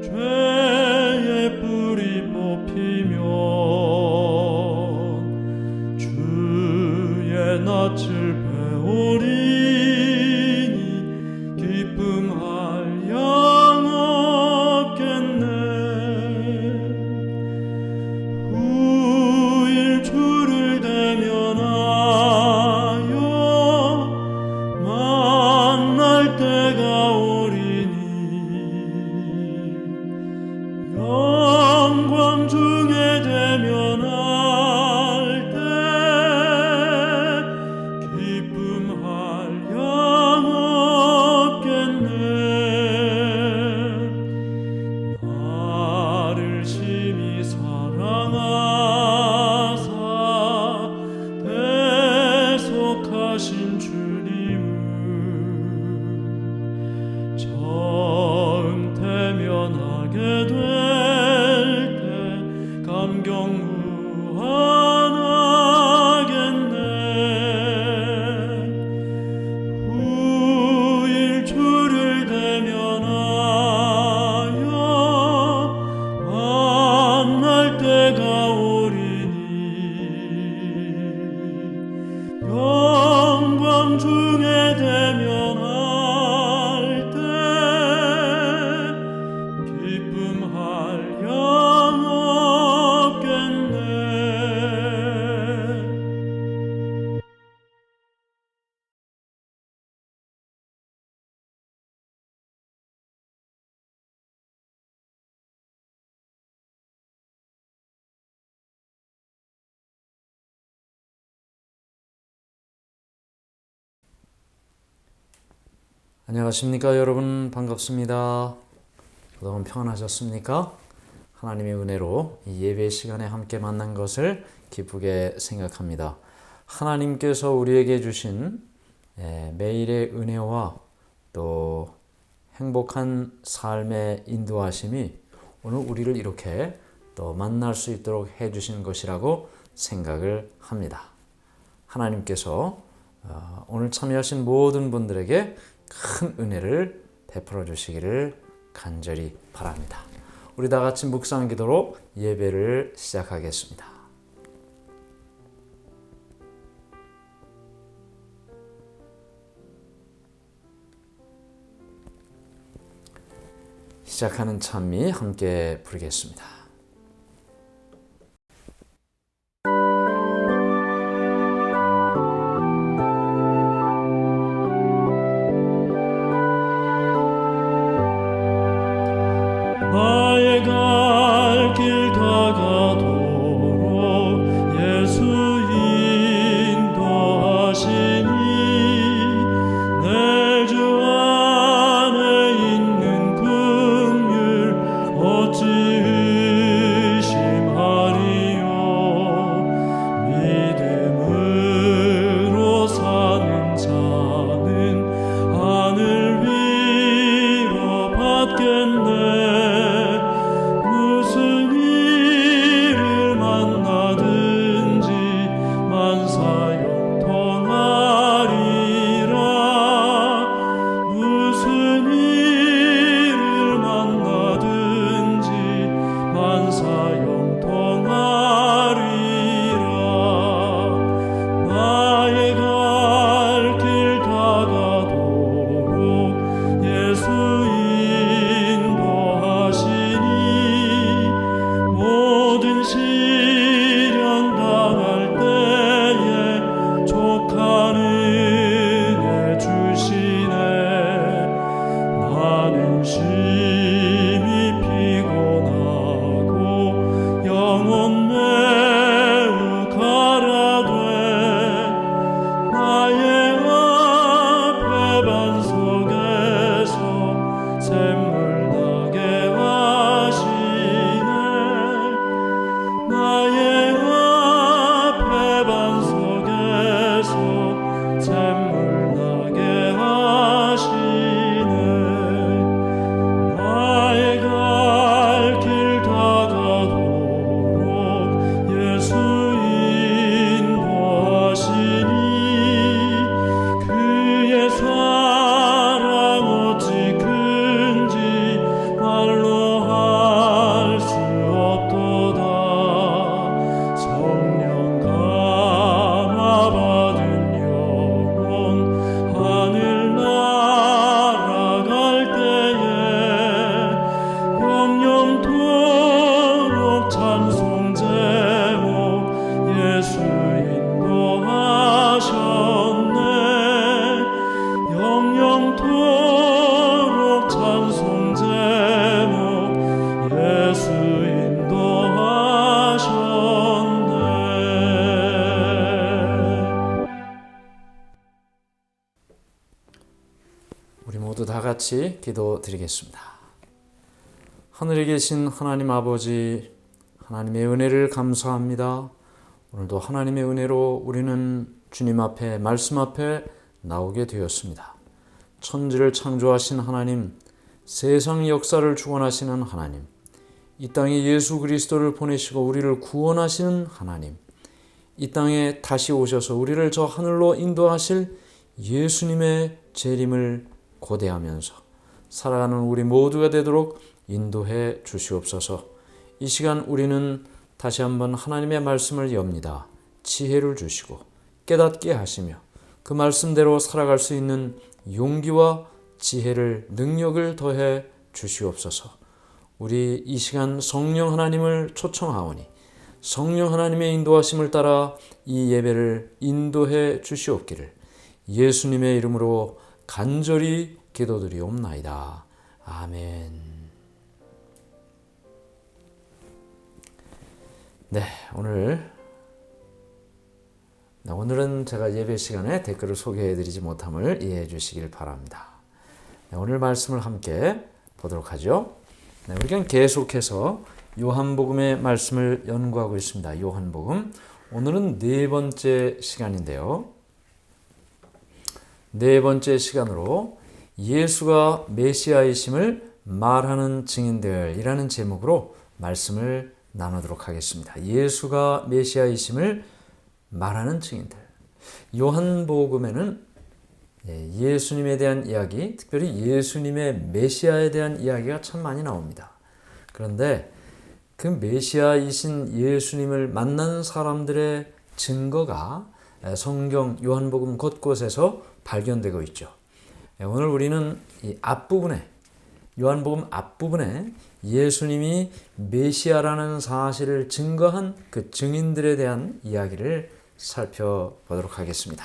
죄의 뿌리 뽑히면 주의 낯을 배우리니 기쁨할 양 없겠네. 후일 주를 대면하여 만날 때가 오리니 영광 중에 대면할 때 기쁨할 양 없겠네. 나를 심히 사랑하사 대속하신 주님을 처음 대면하게 될 때 감격 무한하겠네. 후일 주를 대면하여 만날 때가 오리니 영광 중에 대면할 때 기쁨할 양 없겠네. 안녕하십니까 여러분, 반갑습니다. 그동안 평안하셨습니까? 하나님의 은혜로 이 예배 시간에 함께 만난 것을 기쁘게 생각합니다. 하나님께서 우리에게 주신 매일의 은혜와 또 행복한 삶의 인도하심이 오늘 우리를 이렇게 또 만날 수 있도록 해주신 것이라고 생각을 합니다. 하나님께서 오늘 참여하신 모든 분들에게 큰 은혜를 베풀어 주시기를 간절히 바랍니다. 우리 다 같이 묵상 기도로 예배를 시작하겠습니다. 시작하는 찬미 함께 부르겠습니다. 나의 갈 길 다가도록 예수 인도하시니 내 주 안에 있는 긍휼 어찌 영영토록 찬송 제목 예수 인도하셨네. 우리 모두 다 같이 기도드리겠습니다. 하늘에 계신 하나님 아버지, 하나님의 은혜를 감사합니다. 오늘도 하나님의 은혜로 우리는 주님 앞에, 말씀 앞에 나오게 되었습니다. 천지를 창조하신 하나님, 세상 역사를 주관하시는 하나님, 이 땅에 예수 그리스도를 보내시고 우리를 구원하시는 하나님, 이 땅에 다시 오셔서 우리를 저 하늘로 인도하실 예수님의 재림을 고대하면서 살아가는 우리 모두가 되도록 인도해 주시옵소서. 이 시간 우리는 다시 한번 하나님의 말씀을 엽니다. 지혜를 주시고 깨닫게 하시며 그 말씀대로 살아갈 수 있는 용기와 지혜를, 능력을 더해 주시옵소서. 우리 이 시간 성령 하나님을 초청하오니 성령 하나님의 인도하심을 따라 이 예배를 인도해 주시옵기를 예수님의 이름으로 간절히 기도드리옵나이다. 아멘. 네, 오늘은 제가 예배 시간에 댓글을 소개해드리지 못함을 이해해 주시길 바랍니다. 네, 오늘 말씀을 함께 보도록 하죠. 네, 우리가 계속해서 요한복음의 말씀을 연구하고 있습니다. 요한복음. 오늘은 네 번째 시간인데요. 네 번째 시간으로 예수가 메시아이심을 말하는 증인들이라는 제목으로 말씀을 나누도록 하겠습니다. 예수가 메시아이심을 말하는 증인들. 요한복음에는 예수님에 대한 이야기, 특별히 예수님의 메시아에 대한 이야기가 참 많이 나옵니다. 그런데 그 메시아이신 예수님을 만난 사람들의 증거가 성경 요한복음 곳곳에서 발견되고 있죠. 오늘 우리는 이 앞부분에, 요한복음 앞부분에 예수님이 메시아라는 사실을 증거한 그 증인들에 대한 이야기를 살펴보도록 하겠습니다.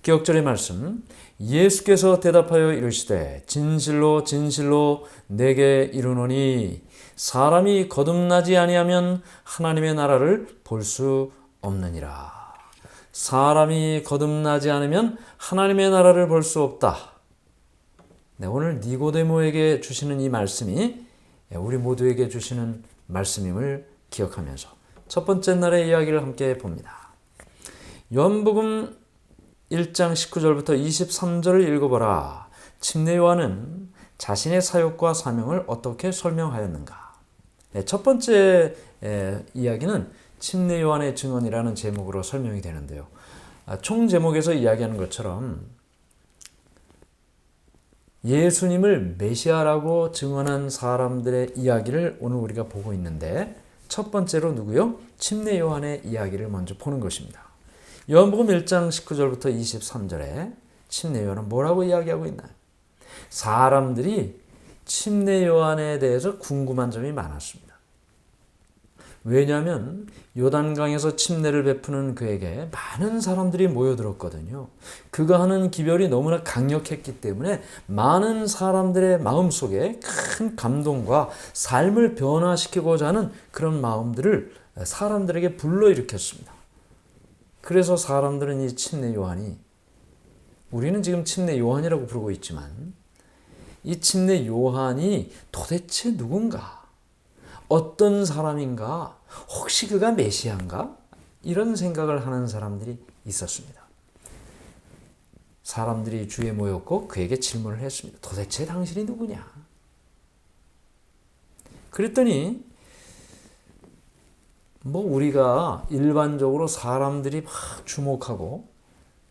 기억절의 말씀, 예수께서 대답하여 이르시되 진실로 진실로 내게 이르노니 사람이 거듭나지 아니하면 하나님의 나라를 볼 수 없느니라. 사람이 거듭나지 않으면 하나님의 나라를 볼 수 없다. 네, 오늘 니고데모에게 주시는 이 말씀이 우리 모두에게 주시는 말씀임을 기억하면서 첫 번째 날의 이야기를 함께 봅니다. 요한복음 1장 19절부터 23절을 읽어보라. 침례 요한은 자신의 사역과 사명을 어떻게 설명하였는가? 네, 첫 번째 이야기는 침례 요한의 증언이라는 제목으로 설명이 되는데요. 총 제목에서 이야기하는 것처럼 예수님을 메시아라고 증언한 사람들의 이야기를 오늘 우리가 보고 있는데 첫 번째로 누구요? 침례 요한의 이야기를 먼저 보는 것입니다. 요한복음 1장 19절부터 23절에 침례 요한은 뭐라고 이야기하고 있나요? 사람들이 침례 요한에 대해서 궁금한 점이 많았습니다. 왜냐하면 요단강에서 침례를 베푸는 그에게 많은 사람들이 모여들었거든요. 그가 하는 기별이 너무나 강력했기 때문에 많은 사람들의 마음속에 큰 감동과 삶을 변화시키고자 하는 그런 마음들을 사람들에게 불러일으켰습니다. 그래서 사람들은 이 침례 요한이, 우리는 지금 침례 요한이라고 부르고 있지만 이 침례 요한이 도대체 누군가? 어떤 사람인가? 혹시 그가 메시아인가? 이런 생각을 하는 사람들이 있었습니다. 사람들이 주위에 모였고 그에게 질문을 했습니다. 도대체 당신이 누구냐? 그랬더니 우리가 일반적으로 사람들이 막 주목하고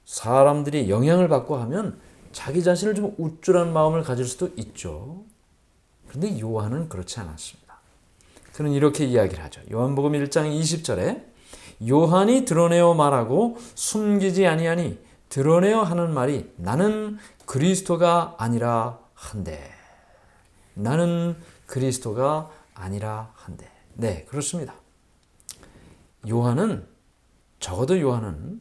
사람들이 영향을 받고 하면 자기 자신을 좀 우쭐한 마음을 가질 수도 있죠. 그런데 요한은 그렇지 않았습니다. 그는 이렇게 이야기를 하죠. 요한복음 1장 20절에 요한이 드러내어 말하고 숨기지 아니하니 드러내어 하는 말이 나는 그리스도가 아니라 한데. 나는 그리스도가 아니라 한데. 네, 그렇습니다. 적어도 요한은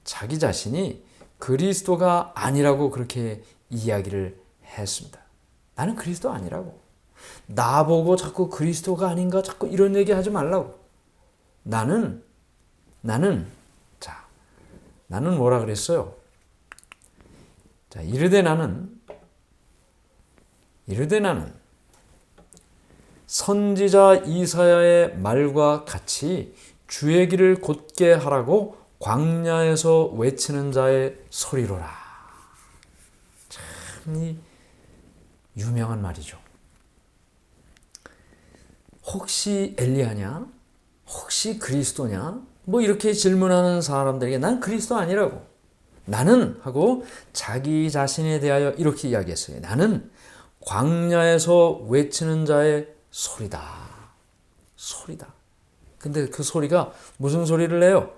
자기 자신이 그리스도가 아니라고 그렇게 이야기를 했습니다. 나는 그리스도 아니라고. 나보고 자꾸 그리스도가 아닌가 자꾸 이런 얘기 하지 말라고. 나는 뭐라 그랬어요? 자, 이르되 나는 선지자 이사야의 말과 같이 주의 길을 곧게 하라고 광야에서 외치는 자의 소리로라. 참 유명한 말이죠. 혹시 엘리야냐? 혹시 그리스도냐? 뭐 이렇게 질문하는 사람들에게 난 그리스도 아니라고. 나는 하고 자기 자신에 대하여 이렇게 이야기했어요. 나는 광야에서 외치는 자의 소리다. 근데 그 소리가 무슨 소리를 내요?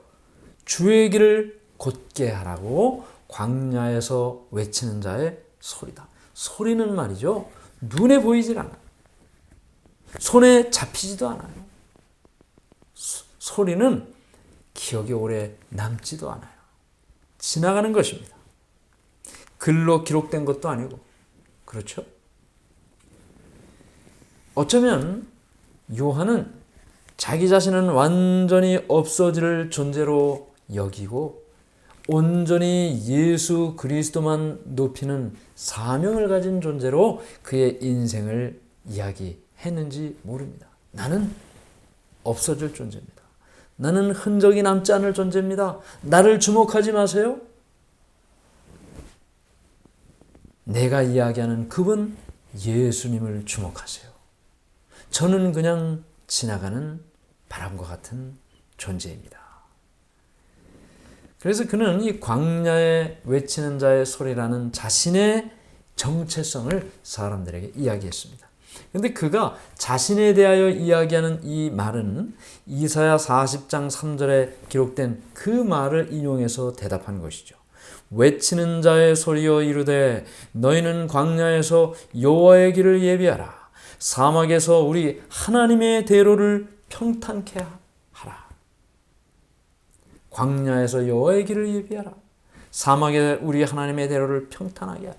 주의 길을 곧게 하라고 광야에서 외치는 자의 소리다. 소리는 말이죠. 눈에 보이질 않아요. 손에 잡히지도 않아요. 소리는 기억에 오래 남지도 않아요. 지나가는 것입니다. 글로 기록된 것도 아니고. 그렇죠? 어쩌면 요한은 자기 자신은 완전히 없어질 존재로 여기고 온전히 예수 그리스도만 높이는 사명을 가진 존재로 그의 인생을 이야기했는지 모릅니다. 나는 없어질 존재입니다. 나는 흔적이 남지 않을 존재입니다. 나를 주목하지 마세요. 내가 이야기하는 그분 예수님을 주목하세요. 저는 그냥 지나가는 바람과 같은 존재입니다. 그래서 그는 이 광야에 외치는 자의 소리라는 자신의 정체성을 사람들에게 이야기했습니다. 그런데 그가 자신에 대하여 이야기하는 이 말은 이사야 40장 3절에 기록된 그 말을 인용해서 대답한 것이죠. 외치는 자의 소리여 이르되 너희는 광야에서 여호와의 길을 예비하라. 사막에서 우리 하나님의 대로를 평탄케 하라. 광야에서 여호와의 길을 예비하라. 사막에 우리 하나님의 대로를 평탄하게 하라.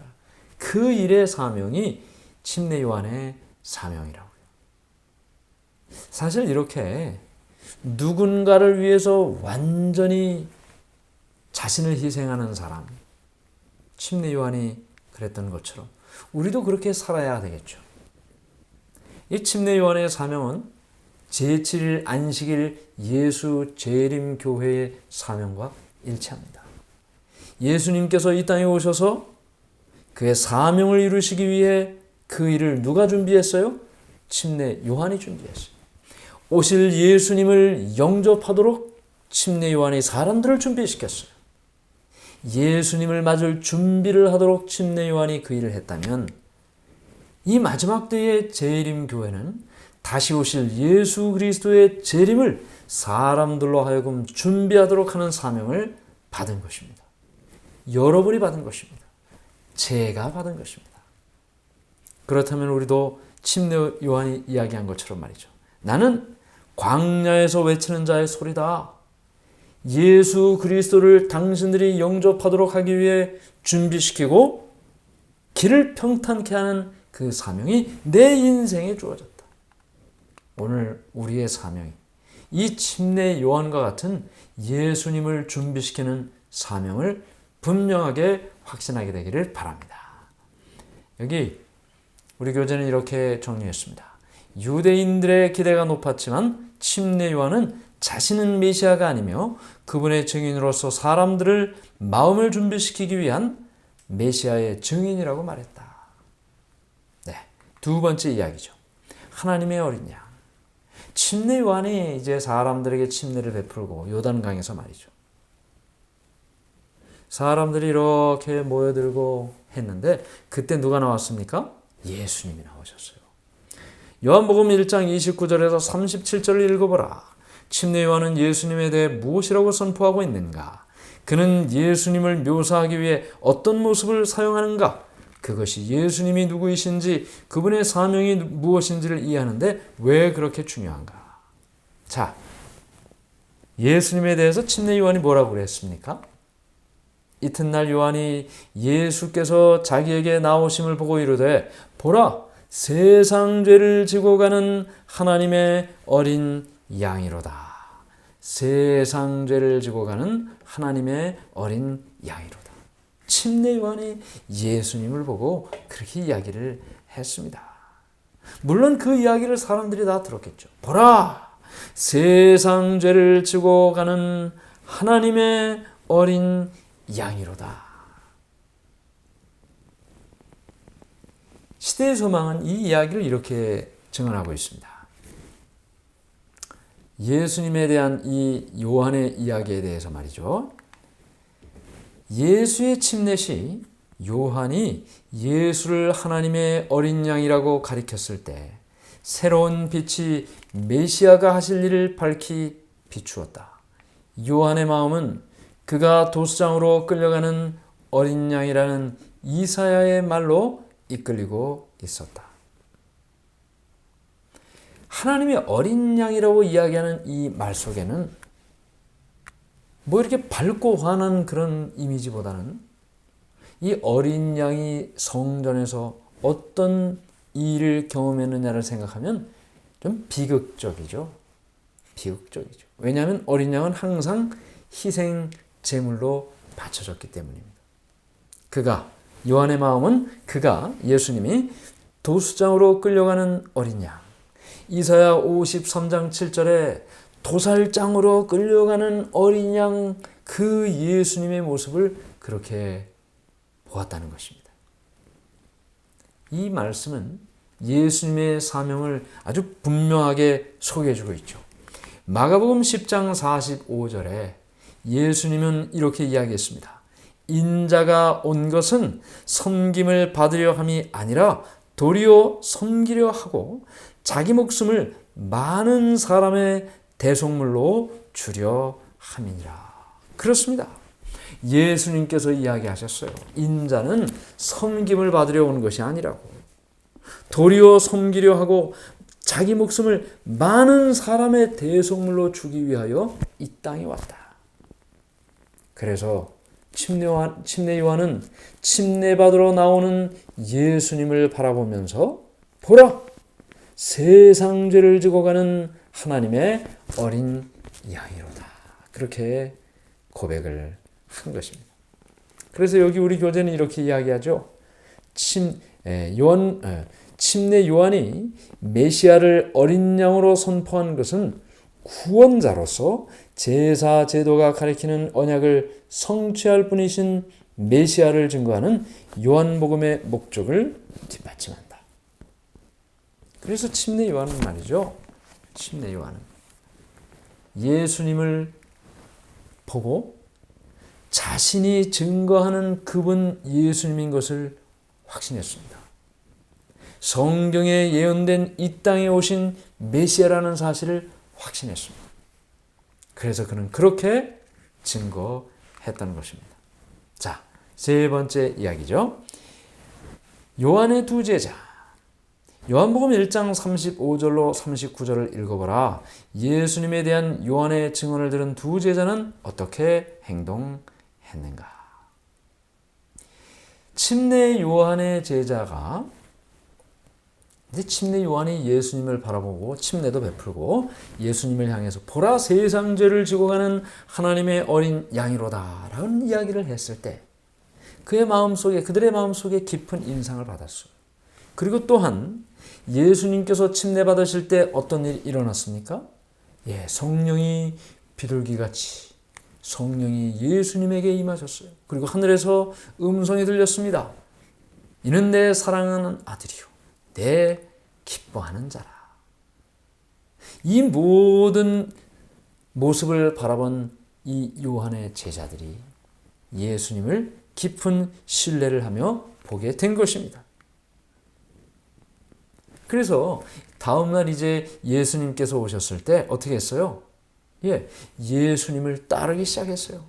그 일의 사명이 침례 요한의 사명이라고요. 사실 이렇게 누군가를 위해서 완전히 자신을 희생하는 사람, 침례 요한이 그랬던 것처럼 우리도 그렇게 살아야 되겠죠. 이 침례 요한의 사명은 제7일 안식일 예수 재림 교회의 사명과 일치합니다. 예수님께서 이 땅에 오셔서 그의 사명을 이루시기 위해 그 일을 누가 준비했어요? 침례 요한이 준비했어요. 오실 예수님을 영접하도록 침례 요한이 사람들을 준비시켰어요. 예수님을 맞을 준비를 하도록 침례 요한이 그 일을 했다면 이 마지막 때의 재림 교회는 다시 오실 예수 그리스도의 재림을 사람들로 하여금 준비하도록 하는 사명을 받은 것입니다. 여러분이 받은 것입니다. 제가 받은 것입니다. 그렇다면 우리도 침례 요한이 이야기한 것처럼 말이죠. 나는 광야에서 외치는 자의 소리다. 예수 그리스도를 당신들이 영접하도록 하기 위해 준비시키고 길을 평탄케 하는 그 사명이 내 인생에 주어졌다. 오늘 우리의 사명이 이 침례 요한과 같은 예수님을 준비시키는 사명을 분명하게 확신하게 되기를 바랍니다. 여기 우리 교재는 이렇게 정리했습니다. 유대인들의 기대가 높았지만 침례 요한은 자신은 메시아가 아니며 그분의 증인으로서 사람들을 마음을 준비시키기 위한 메시아의 증인이라고 말했다. 네, 두 번째 이야기죠. 하나님의 어린 양. 침례 요한이 이제 사람들에게 침례를 베풀고 요단강에서 말이죠. 사람들이 이렇게 모여들고 했는데 그때 누가 나왔습니까? 예수님이 나오셨어요. 요한복음 1장 29절에서 37절을 읽어보라. 침례 요한은 예수님에 대해 무엇이라고 선포하고 있는가? 그는 예수님을 묘사하기 위해 어떤 모습을 사용하는가? 그것이 예수님이 누구이신지 그분의 사명이 무엇인지를 이해하는데 왜 그렇게 중요한가? 자, 예수님에 대해서 침례 요한이 뭐라고 그랬습니까? 이튿날 요한이 예수께서 자기에게 나오심을 보고 이르되 보라 세상 죄를 지고 가는 하나님의 어린 양이로다. 세상 죄를 지고 가는 하나님의 어린 양이로다. 침례 요한이 예수님을 보고 그렇게 이야기를 했습니다. 물론 그 이야기를 사람들이 다 들었겠죠. 보라 세상 죄를 지고 가는 하나님의 어린 양이로다. 시대의 소망은 이 이야기를 이렇게 증언하고 있습니다. 예수님에 대한 이 요한의 이야기에 대해서 말이죠. 예수의 침례 시 요한이 예수를 하나님의 어린 양이라고 가리켰을 때 새로운 빛이 메시아가 하실 일을 밝히 비추었다. 요한의 마음은 그가 도수장으로 끌려가는 어린 양이라는 이사야의 말로 이끌리고 있었다. 하나님의 어린 양이라고 이야기하는 이 말 속에는 뭐 이렇게 밝고 환한 그런 이미지보다는 이 어린 양이 성전에서 어떤 일을 경험했느냐를 생각하면 좀 비극적이죠. 비극적이죠. 왜냐하면 어린 양은 항상 희생 제물로 바쳐졌기 때문입니다. 요한의 마음은 예수님이 도수장으로 끌려가는 어린 양, 이사야 53장 7절에 도살장으로 끌려가는 어린 양, 그 예수님의 모습을 그렇게 보았다는 것입니다. 이 말씀은 예수님의 사명을 아주 분명하게 소개해주고 있죠. 마가복음 10장 45절에 예수님은 이렇게 이야기했습니다. 인자가 온 것은 섬김을 받으려 함이 아니라 도리어 섬기려 하고 자기 목숨을 많은 사람의 대속물로 주려 함이니라. 그렇습니다. 예수님께서 이야기하셨어요. 인자는 섬김을 받으려 온 것이 아니라고. 도리어 섬기려 하고 자기 목숨을 많은 사람의 대속물로 주기 위하여 이 땅에 왔다. 그래서 침례 요한은 침례받으러 나오는 예수님을 바라보면서 보라! 세상 죄를 지고 가는 하나님의 어린 양이로다. 그렇게 고백을 한 것입니다. 그래서 여기 우리 교재는 이렇게 이야기하죠. 침례 요한이 메시아를 어린 양으로 선포한 것은 구원자로서 제사 제도가 가리키는 언약을 성취할 분이신 메시아를 증거하는 요한복음의 목적을 뒷받침한다. 그래서 침례 요한은 말이죠. 침례 요한은 예수님을 보고 자신이 증거하는 그분 예수님인 것을 확신했습니다. 성경에 예언된 이 땅에 오신 메시아라는 사실을 확신했습니다. 그래서 그는 그렇게 증거했다는 것입니다. 자, 세 번째 이야기죠. 요한의 두 제자. 요한복음 1장 35절로 39절을 읽어보라. 예수님에 대한 요한의 증언을 들은 두 제자는 어떻게 행동했는가? 침례 요한의 제자가 이제 침례 요한이 예수님을 바라보고 침례도 베풀고 예수님을 향해서 보라 세상 죄를 지고 가는 하나님의 어린 양이로다 라는 이야기를 했을 때 그들의 마음속에 깊은 인상을 받았어요. 그리고 또한 예수님께서 침례 받으실 때 어떤 일이 일어났습니까? 성령이 비둘기같이 성령이 예수님에게 임하셨어요. 그리고 하늘에서 음성이 들렸습니다. 이는 내 사랑하는 아들이요 내 기뻐하는 자라. 이 모든 모습을 바라본 이 요한의 제자들이 예수님을 깊은 신뢰를 하며 보게 된 것입니다. 그래서 다음날 이제 예수님께서 오셨을 때 어떻게 했어요? 예수님을 따르기 시작했어요.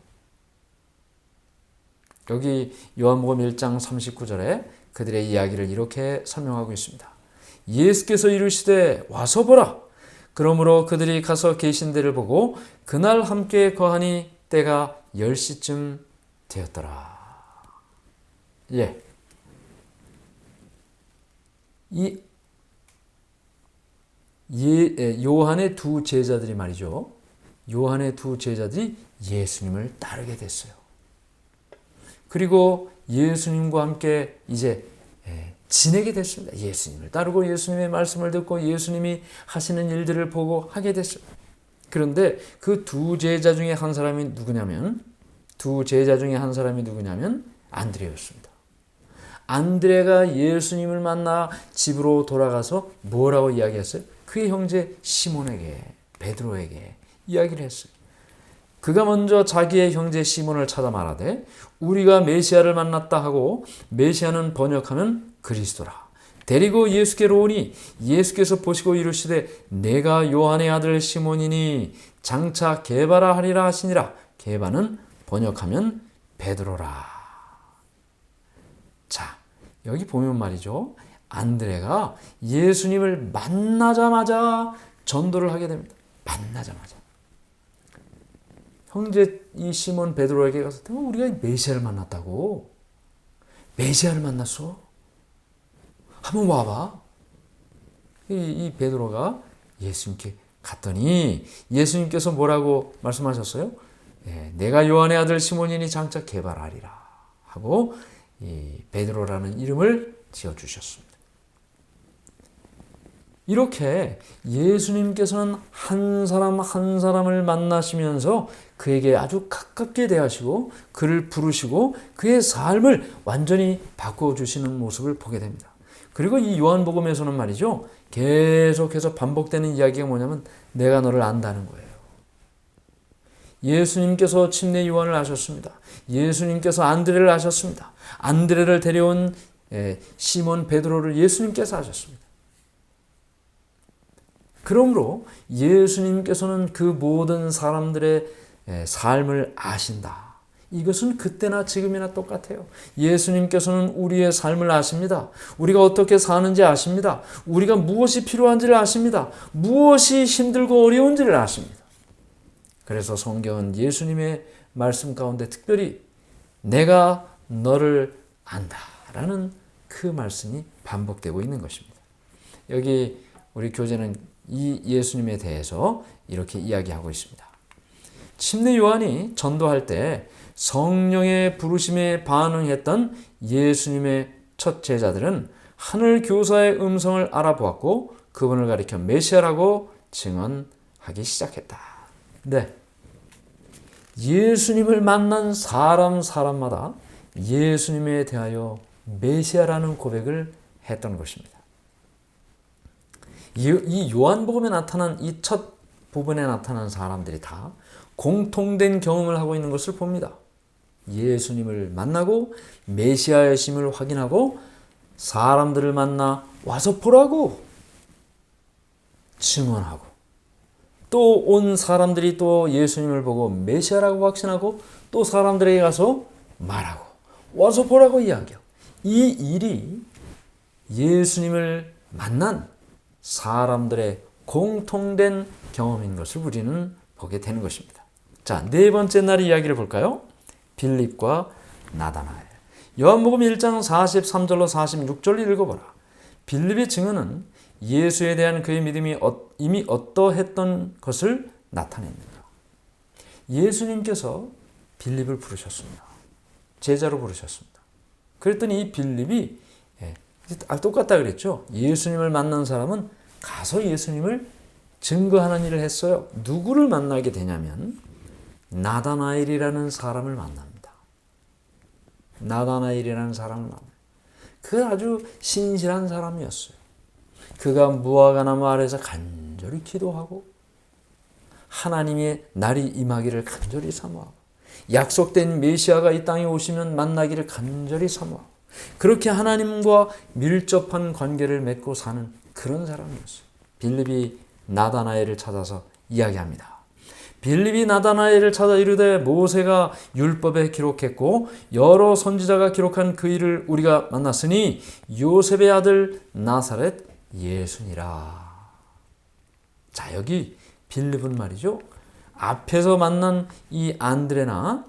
여기 요한복음 1장 39절에 그들의 이야기를 이렇게 설명하고 있습니다. 예수께서 이르시되 와서 보라. 그러므로 그들이 가서 계신 데를 보고 그날 함께 거하니 때가 10시쯤 되었더라. 예. 요한의 두 제자들이 말이죠. 요한의 두 제자들이 예수님을 따르게 됐어요. 그리고 예수님과 함께 이제 지내게 됐습니다. 예수님을 따르고 예수님의 말씀을 듣고 예수님이 하시는 일들을 보고 하게 됐어요. 그런데 그 두 제자 중에 한 사람이 누구냐면 안드레였습니다. 안드레가 예수님을 만나 집으로 돌아가서 뭐라고 이야기했어요? 그의 형제 시몬에게, 베드로에게 이야기를 했어요. 그가 먼저 자기의 형제 시몬을 찾아 말하되 우리가 메시아를 만났다 하고, 메시아는 번역하면 그리스도라. 데리고 예수께로 오니 예수께서 보시고 이르시되 내가 요한의 아들 시몬이니 장차 게바라 하리라 하시니라. 게바는 번역하면 베드로라. 자, 여기 보면 말이죠. 안드레가 예수님을 만나자마자 전도를 하게 됩니다. 만나자마자. 형제 이 시몬 베드로에게 가서 우리가 메시아를 만났다고. 메시아를 만났어? 한번 와봐. 이 베드로가 예수님께 갔더니 예수님께서 뭐라고 말씀하셨어요? 내가 요한의 아들 시몬이니 장차 게바라리라 하고 이 베드로라는 이름을 지어주셨습니다. 이렇게 예수님께서는 한 사람 한 사람을 만나시면서 그에게 아주 가깝게 대하시고 그를 부르시고 그의 삶을 완전히 바꿔주시는 모습을 보게 됩니다. 그리고 이 요한복음에서는 말이죠, 계속해서 반복되는 이야기가 뭐냐면 내가 너를 안다는 거예요. 예수님께서 침례 요한을 아셨습니다. 예수님께서 안드레를 아셨습니다. 안드레를 데려온 시몬 베드로를 예수님께서 아셨습니다. 그러므로 예수님께서는 그 모든 사람들의 삶을 아신다. 이것은 그때나 지금이나 똑같아요. 예수님께서는 우리의 삶을 아십니다. 우리가 어떻게 사는지 아십니다. 우리가 무엇이 필요한지를 아십니다. 무엇이 힘들고 어려운지를 아십니다. 그래서 성경은 예수님의 말씀 가운데 특별히 내가 너를 안다라는 그 말씀이 반복되고 있는 것입니다. 여기 우리 교재는 이 예수님에 대해서 이렇게 이야기하고 있습니다. 침례 요한이 전도할 때 성령의 부르심에 반응했던 예수님의 첫 제자들은 하늘 교사의 음성을 알아보았고 그분을 가리켜 메시아라고 증언하기 시작했다. 네. 예수님을 만난 사람마다 예수님에 대하여 메시아라는 고백을 했던 것입니다. 이 요한복음에 나타난 이 첫 부분에 나타난 사람들이 다 공통된 경험을 하고 있는 것을 봅니다. 예수님을 만나고 메시아의 심을 확인하고 사람들을 만나 와서 보라고 증언하고 또 온 사람들이 또 예수님을 보고 메시아라고 확신하고 또 사람들에게 가서 말하고 와서 보라고 이야기하고 이 일이 예수님을 만난 사람들의 공통된 경험인 것을 우리는 보게 되는 것입니다. 자, 네 번째 날 이야기를 볼까요? 빌립과 나다나엘. 요한복음 1장 43절로 46절을 읽어보라. 빌립의 증언은 예수에 대한 그의 믿음이 이미 어떠했던 것을 나타냅니다. 예수님께서 빌립을 부르셨습니다. 제자로 부르셨습니다. 그랬더니 이 빌립이 똑같다 그랬죠. 예수님을 만난 사람은 가서 예수님을 증거하는 일을 했어요. 누구를 만나게 되냐면 나다나엘이라는 사람을 만납니다. 나다나엘이라는 사람을 만나요. 그 아주 신실한 사람이었어요. 그가 무화과나무 아래에서 간절히 기도하고 하나님의 날이 임하기를 간절히 사모하고 약속된 메시아가 이 땅에 오시면 만나기를 간절히 사모하고 그렇게 하나님과 밀접한 관계를 맺고 사는 그런 사람이었어요. 빌립이 나다나엘을 찾아서 이야기합니다. 빌립이 나다나엘을 찾아 이르되 모세가 율법에 기록했고 여러 선지자가 기록한 그 일을 우리가 만났으니 요셉의 아들 나사렛 예수니라. 자, 여기 빌립은 말이죠. 앞에서 만난 이 안드레나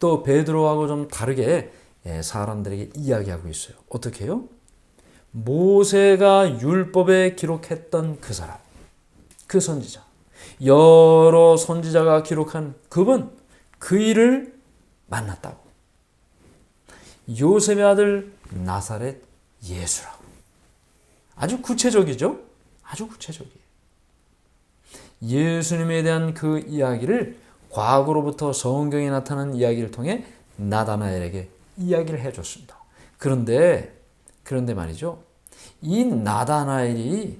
또 베드로하고 좀 다르게 사람들에게 이야기하고 있어요. 어떻게 해요? 모세가 율법에 기록했던 그 사람, 그 선지자, 여러 선지자가 기록한 그분, 그 일을 만났다고. 요셉의 아들 나사렛 예수라고. 아주 구체적이죠? 아주 구체적이에요. 예수님에 대한 그 이야기를 과거로부터 성경에 나타난 이야기를 통해 나다나엘에게 이야기를 해줬습니다. 그런데 말이죠. 이 나다나엘이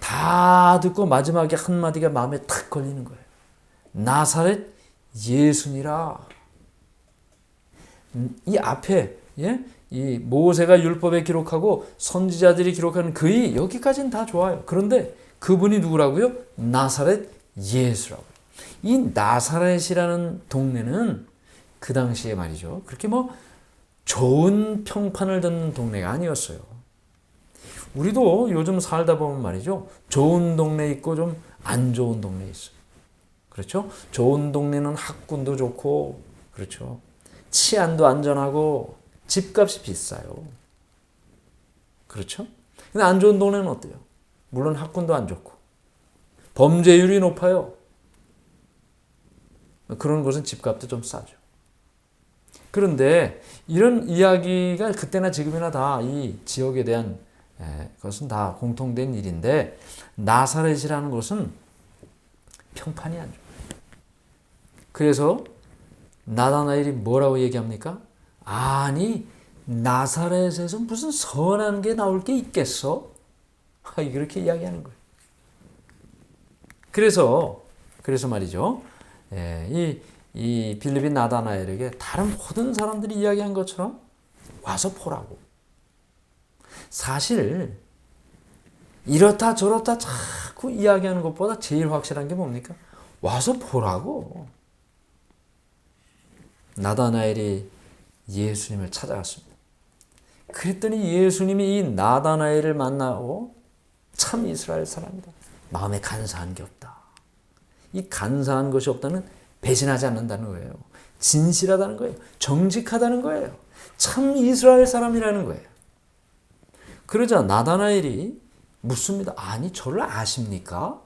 다 듣고 마지막에 한마디가 마음에 탁 걸리는 거예요. 나사렛 예수니라. 이 앞에 이 모세가 율법에 기록하고 선지자들이 기록하는 그이 여기까지는 다 좋아요. 그런데 그분이 누구라고요? 나사렛 예수라고요. 이 나사렛이라는 동네는 그 당시에 말이죠. 그렇게 뭐 좋은 평판을 듣는 동네가 아니었어요. 우리도 요즘 살다 보면 말이죠. 좋은 동네 있고 좀 안 좋은 동네 있어요. 그렇죠? 좋은 동네는 학군도 좋고, 그렇죠? 치안도 안전하고, 집값이 비싸요. 그렇죠? 근데 안 좋은 동네는 어때요? 물론 학군도 안 좋고, 범죄율이 높아요. 그런 곳은 집값도 좀 싸죠. 그런데 이런 이야기가 그때나 지금이나 다 이 지역에 대한 그것은 다 공통된 일인데, 나사렛이라는 곳은 평판이 안 좋아요. 그래서 나다나엘이 뭐라고 얘기합니까? 아니, 나사렛에서 무슨 선한 게 나올 게 있겠어? 이렇게 이야기하는 거예요. 그래서 말이죠. 이 빌립인 나다나엘에게 다른 모든 사람들이 이야기한 것처럼 와서 보라고. 사실 이렇다 저렇다 자꾸 이야기하는 것보다 제일 확실한 게 뭡니까? 와서 보라고. 나다나엘이 예수님을 찾아갔습니다. 그랬더니 예수님이 이 나다나엘을 만나고 참 이스라엘 사람이다. 마음에 간사한 게 없다. 이 간사한 것이 없다는 배신하지 않는다는 거예요. 진실하다는 거예요. 정직하다는 거예요. 참 이스라엘 사람이라는 거예요. 그러자 나다나엘이 묻습니다. 아니, 저를 아십니까?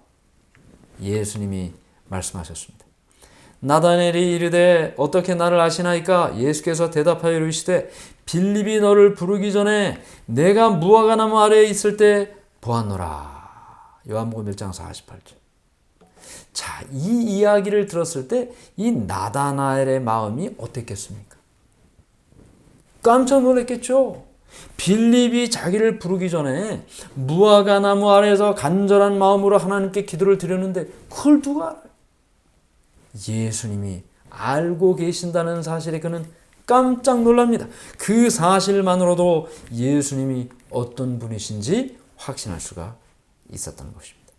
예수님이 말씀하셨습니다. 나다나엘이 이르되 어떻게 나를 아시나이까? 예수께서 대답하여 이르시되 빌립이 너를 부르기 전에 내가 무화과 나무 아래에 있을 때 보았노라. 요한복음 1장 48절. 자, 이 이야기를 들었을 때 이 나다나엘의 마음이 어땠겠습니까? 깜짝 놀랐겠죠. 빌립이 자기를 부르기 전에 무화과 나무 아래에서 간절한 마음으로 하나님께 기도를 드렸는데 그걸 누가 알아요? 예수님이 알고 계신다는 사실에 그는 깜짝 놀랍니다. 그 사실만으로도 예수님이 어떤 분이신지 확신할 수가 있었던 것입니다.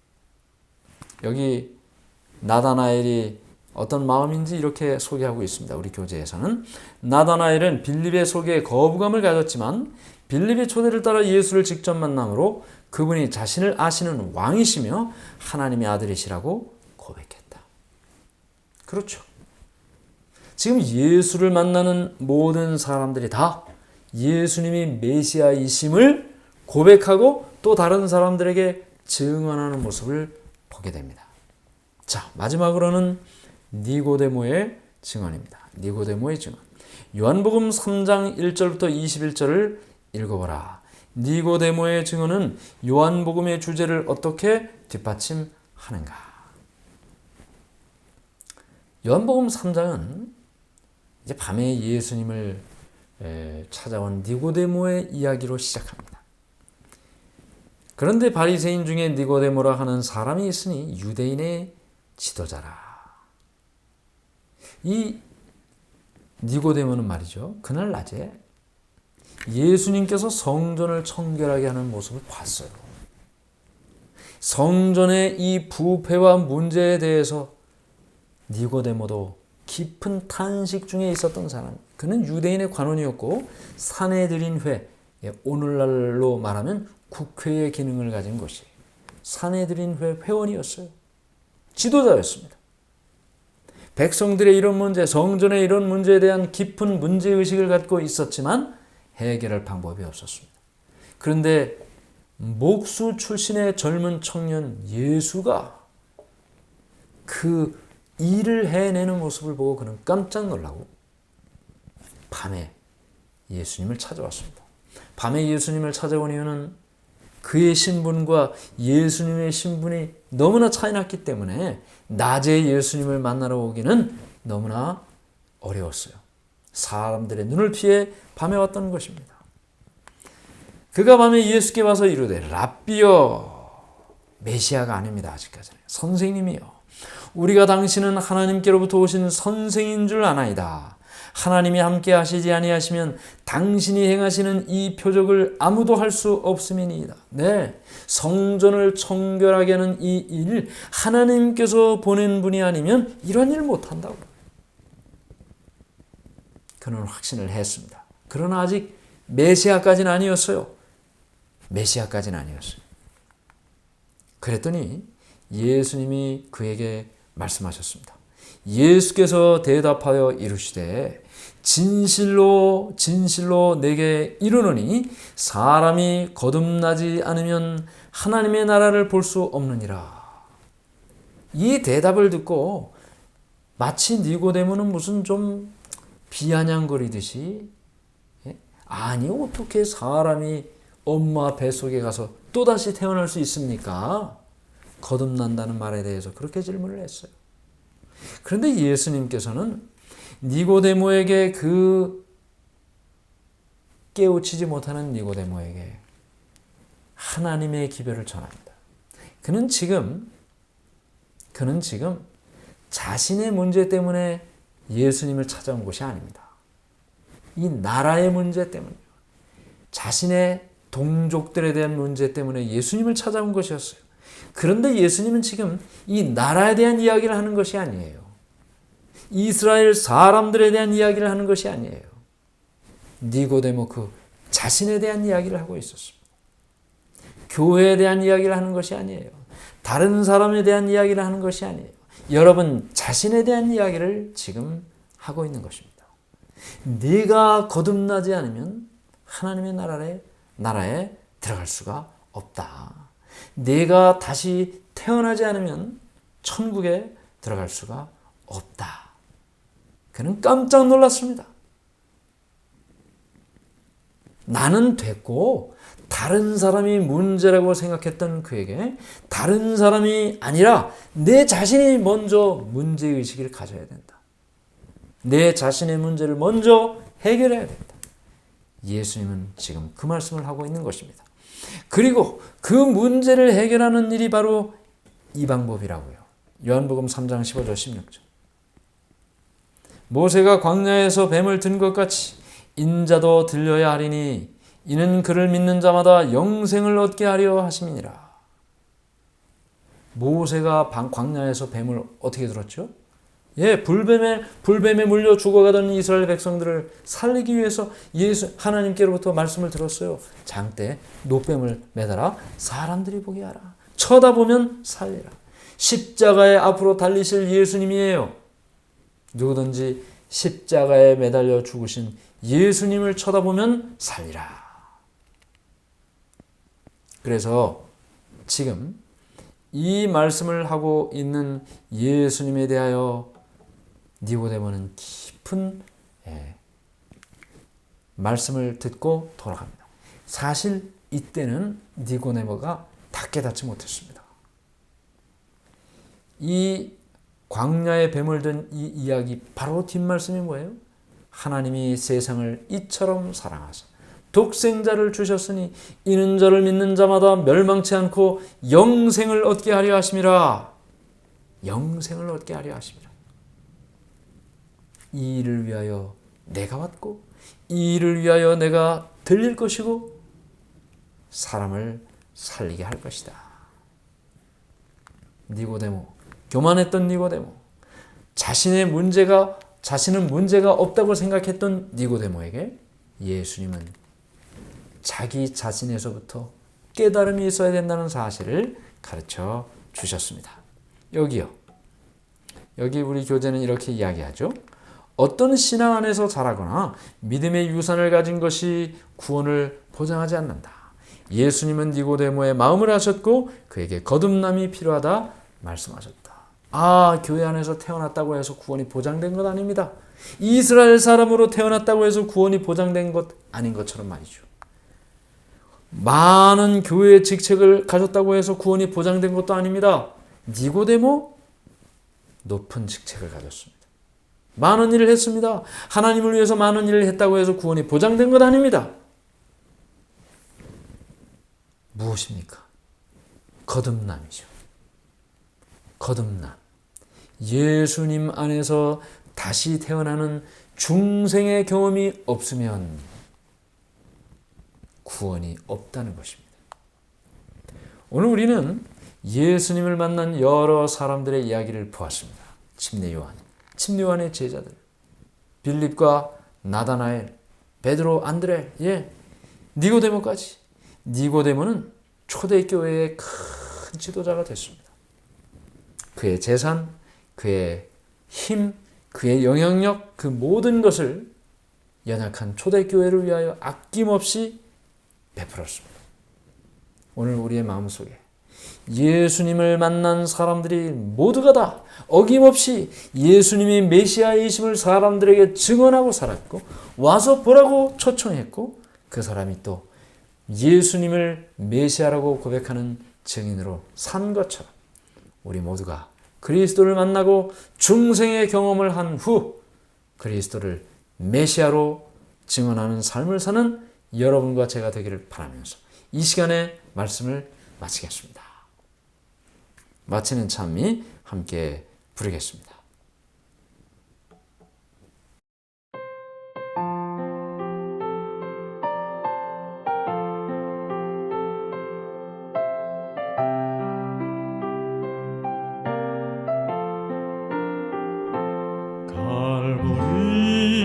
여기 나다나엘이 어떤 마음인지 이렇게 소개하고 있습니다. 우리 교재에서는 나다나엘은 빌립의 소개에 거부감을 가졌지만 빌립의 초대를 따라 예수를 직접 만남으로 그분이 자신을 아시는 왕이시며 하나님의 아들이시라고 고백했다. 그렇죠. 지금 예수를 만나는 모든 사람들이 다 예수님이 메시아이심을 고백하고 또 다른 사람들에게 증언하는 모습을 보게 됩니다. 자, 마지막으로는 니고데모의 증언입니다. 니고데모의 증언. 요한복음 3장 1절부터 21절을 읽어보라. 니고데모의 증언은 요한복음의 주제를 어떻게 뒷받침하는가? 요한복음 3장은 이제 밤에 예수님을 찾아온 니고데모의 이야기로 시작합니다. 그런데 바리새인 중에 니고데모라 하는 사람이 있으니 유대인의 지도자라. 이 니고데모는 말이죠. 그날 낮에 예수님께서 성전을 청결하게 하는 모습을 봤어요. 성전의 이 부패와 문제에 대해서 니고데모도 깊은 탄식 중에 있었던 사람. 그는 유대인의 관원이었고 산헤드린 회, 오늘날로 말하면 국회의 기능을 가진 곳이 산헤드린 회 회원이었어요. 지도자였습니다. 백성들의 이런 문제, 성전의 이런 문제에 대한 깊은 문제의식을 갖고 있었지만 해결할 방법이 없었습니다. 그런데 목수 출신의 젊은 청년 예수가 그 일을 해내는 모습을 보고 그는 깜짝 놀라고 밤에 예수님을 찾아왔습니다. 밤에 예수님을 찾아온 이유는 그의 신분과 예수님의 신분이 너무나 차이 났기 때문에 낮에 예수님을 만나러 오기는 너무나 어려웠어요. 사람들의 눈을 피해 밤에 왔던 것입니다. 그가 밤에 예수께 와서 이르되 랍비여, 메시아가 아닙니다. 아직까지는 선생님이요, 우리가 당신은 하나님께로부터 오신 선생인 줄 아나이다. 하나님이 함께 하시지 아니하시면 당신이 행하시는 이 표적을 아무도 할 수 없음이니이다. 네, 성전을 청결하게 하는 이 일 하나님께서 보낸 분이 아니면 이런 일 못한다고 그는 확신을 했습니다. 그러나 아직 메시아까지는 아니었어요. 메시아까지는 아니었어요. 그랬더니 예수님이 그에게 말씀하셨습니다. 예수께서 대답하여 이르시되 진실로 진실로 내게 이르노니 사람이 거듭나지 않으면 하나님의 나라를 볼 수 없느니라. 이 대답을 듣고 마치 니고데모는 무슨 좀 비아냥거리듯이, 아니 어떻게 사람이 엄마 뱃속에 가서 또다시 태어날 수 있습니까? 거듭난다는 말에 대해서 그렇게 질문을 했어요. 그런데 예수님께서는 니고데모에게 그 깨우치지 못하는 니고데모에게 하나님의 기별을 전합니다. 그는 지금 자신의 문제 때문에 예수님을 찾아온 것이 아닙니다. 이 나라의 문제 때문이요, 자신의 동족들에 대한 문제 때문에 예수님을 찾아온 것이었어요. 그런데 예수님은 지금 이 나라에 대한 이야기를 하는 것이 아니에요. 이스라엘 사람들에 대한 이야기를 하는 것이 아니에요. 니고데모 그 자신에 대한 이야기를 하고 있었습니다. 교회에 대한 이야기를 하는 것이 아니에요. 다른 사람에 대한 이야기를 하는 것이 아니에요. 여러분 자신에 대한 이야기를 지금 하고 있는 것입니다. 네가 거듭나지 않으면 하나님의 나라에 들어갈 수가 없다. 네가 다시 태어나지 않으면 천국에 들어갈 수가 없다. 그는 깜짝 놀랐습니다. 나는 됐고 다른 사람이 문제라고 생각했던 그에게 다른 사람이 아니라 내 자신이 먼저 문제의식을 가져야 된다. 내 자신의 문제를 먼저 해결해야 된다. 예수님은 지금 그 말씀을 하고 있는 것입니다. 그리고 그 문제를 해결하는 일이 바로 이 방법이라고요. 요한복음 3장 15절 16절. 모세가 광야에서 뱀을 든 것 같이 인자도 들려야 하리니 이는 그를 믿는 자마다 영생을 얻게 하려 하심이니라. 모세가 광야에서 뱀을 어떻게 들었죠? 불뱀에 물려 죽어가던 이스라엘 백성들을 살리기 위해서 하나님께로부터 말씀을 들었어요. 장대에 노뱀을 매달아 사람들이 보게 하라. 쳐다보면 살리라. 십자가에 앞으로 달리실 예수님이에요. 누구든지 십자가에 매달려 죽으신 예수님을 쳐다보면 살리라. 그래서 지금 이 말씀을 하고 있는 예수님에 대하여 니고데모는 깊은 말씀을 듣고 돌아갑니다. 사실 이때는 니고데모가 다 깨닫지 못했습니다. 이 광야에 뱀을 든 이 이야기 바로 뒷말씀이 뭐예요? 하나님이 세상을 이처럼 사랑하사 독생자를 주셨으니 이는 저를 믿는 자마다 멸망치 않고 영생을 얻게 하려 하심이라. 영생을 얻게 하려 하심이라. 이 일을 위하여 내가 왔고 이 일을 위하여 내가 들릴 것이고 사람을 살리게 할 것이다. 니고데모, 교만했던 니고데모, 자신은 문제가 없다고 생각했던 니고데모에게 예수님은 자기 자신에서부터 깨달음이 있어야 된다는 사실을 가르쳐 주셨습니다. 여기요. 여기 우리 교재는 이렇게 이야기하죠. 어떤 신앙 안에서 자라거나 믿음의 유산을 가진 것이 구원을 보장하지 않는다. 예수님은 니고데모의 마음을 아셨고 그에게 거듭남이 필요하다 말씀하셨다. 교회 안에서 태어났다고 해서 구원이 보장된 것 아닙니다. 이스라엘 사람으로 태어났다고 해서 구원이 보장된 것 아닌 것처럼 말이죠. 많은 교회의 직책을 가졌다고 해서 구원이 보장된 것도 아닙니다. 니고데모 높은 직책을 가졌습니다. 많은 일을 했습니다. 하나님을 위해서 많은 일을 했다고 해서 구원이 보장된 것 아닙니다. 무엇입니까? 거듭남이죠. 거듭남. 예수님 안에서 다시 태어나는 중생의 경험이 없으면 구원이 없다는 것입니다. 오늘 우리는 예수님을 만난 여러 사람들의 이야기를 보았습니다. 침례 요한의 제자들, 빌립과 나다나엘, 베드로, 안드레, 니고데모까지. 니고데모는 초대교회의 큰 지도자가 됐습니다. 그의 재산, 그의 힘, 그의 영향력, 그 모든 것을 연약한 초대교회를 위하여 아낌없이 베풀었습니다. 오늘 우리의 마음속에 예수님을 만난 사람들이 모두가 다 어김없이 예수님이 메시아이심을 사람들에게 증언하고 살았고 와서 보라고 초청했고 그 사람이 또 예수님을 메시아라고 고백하는 증인으로 산 것처럼 우리 모두가 그리스도를 만나고 중생의 경험을 한 후 그리스도를 메시아로 증언하는 삶을 사는 여러분과 제가 되기를 바라면서 이 시간에 말씀을 마치겠습니다. 마치는 찬미 함께 부르겠습니다.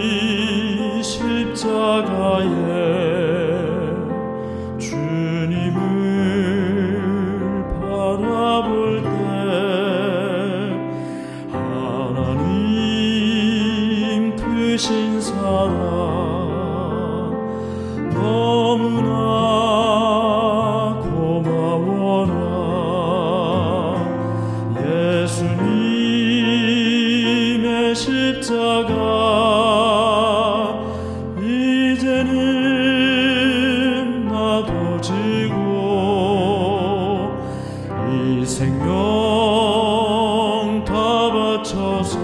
갈보리 십자가에 주님을 바라볼 때 하나님 크신 사랑 너무나 고마워라. 예수님의 십자가 이제는 나도 지고 이 생명 다 바쳐서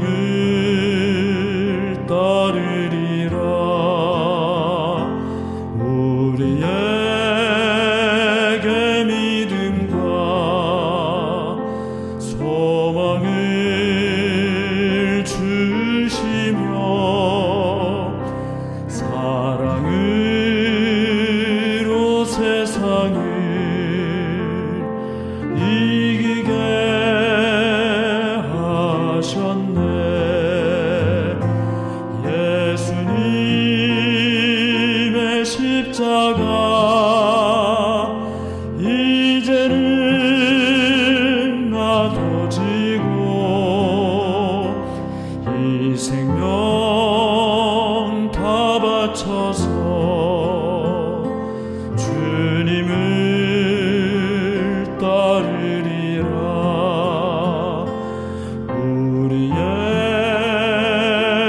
주님을 따르리라. 우리에게 믿음과 소망을 주시며 사랑으로 세상을 이기게 하셨네. 예수님의 십자가 이제는 나도 지고 이 생명 다 바쳐서 주님을 따르리라. 우리의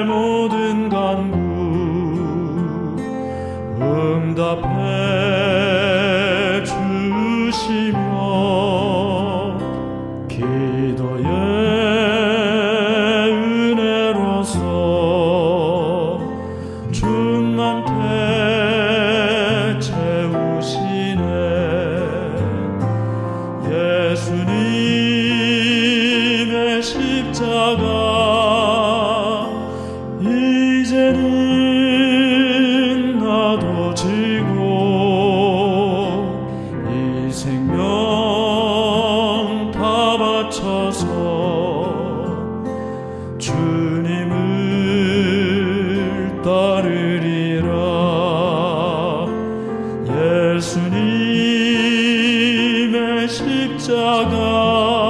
모든 간구 응답해 주시며 기도의 은혜로서 충만케 채우시네. 예수님의 십자가 이제는 나도 지고 이 생명 다 바쳐서 주님을 따르리라. 예수님의 십자가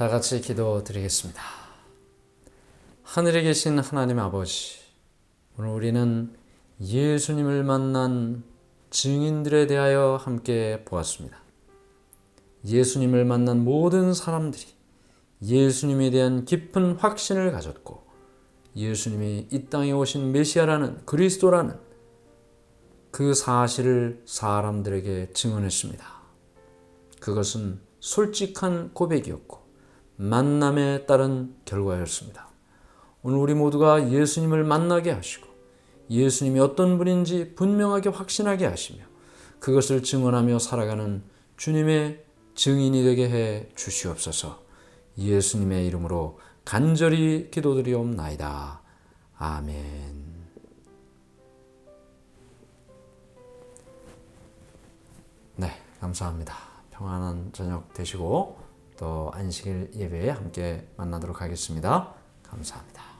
다 같이 기도드리겠습니다. 하늘에 계신 하나님 아버지, 오늘 우리는 예수님을 만난 증인들에 대하여 함께 보았습니다. 예수님을 만난 모든 사람들이 예수님에 대한 깊은 확신을 가졌고 예수님이 이 땅에 오신 메시아라는 그리스도라는 그 사실을 사람들에게 증언했습니다. 그것은 솔직한 고백이었고 만남에 따른 결과였습니다. 오늘 우리 모두가 예수님을 만나게 하시고 예수님이 어떤 분인지 분명하게 확신하게 하시며 그것을 증언하며 살아가는 주님의 증인이 되게 해 주시옵소서. 예수님의 이름으로 간절히 기도드리옵나이다. 아멘. 네, 감사합니다. 평안한 저녁 되시고 또 안식일 예배에 함께 만나도록 하겠습니다. 감사합니다.